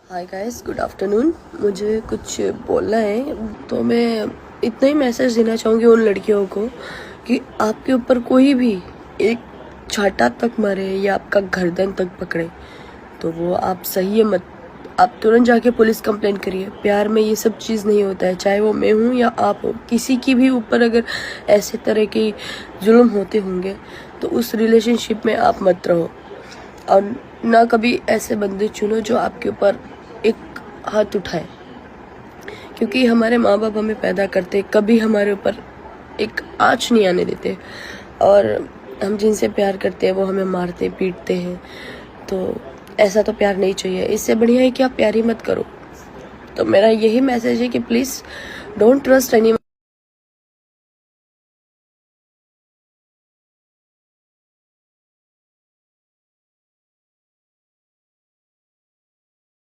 Hi guys, good afternoon. मुझे कुछ बोलना है, तो मैं इतना ही मैसेज देना चाहूँगी उन लड़कियों को कि आपके ऊपर कोई भी एक छाता तक मारे या आपका गर्दन तक पकड़े तो वो आप सही है मत, आप तुरंत जाके पुलिस कंप्लेंट करिए। प्यार में ये सब चीज़ नहीं होता है, चाहे वो मैं हूँ या आप हो। किसी की भी ऊपर अगर ऐसे तरह के जुल्म होते होंगे तो उस रिलेशनशिप में आप मत रहो, और ना कभी ऐसे बंदे चुनो जो आपके ऊपर एक हाथ उठाए, क्योंकि हमारे माँ बाप हमें पैदा करते, कभी हमारे ऊपर एक आँच नहीं आने देते, और हम जिनसे प्यार करते हैं वो हमें मारते पीटते हैं। तो ऐसा तो प्यार नहीं चाहिए। इससे बढ़िया है कि आप प्यार ही मत करो। तो मेरा यही मैसेज है कि प्लीज़ डोंट ट्रस्ट एनी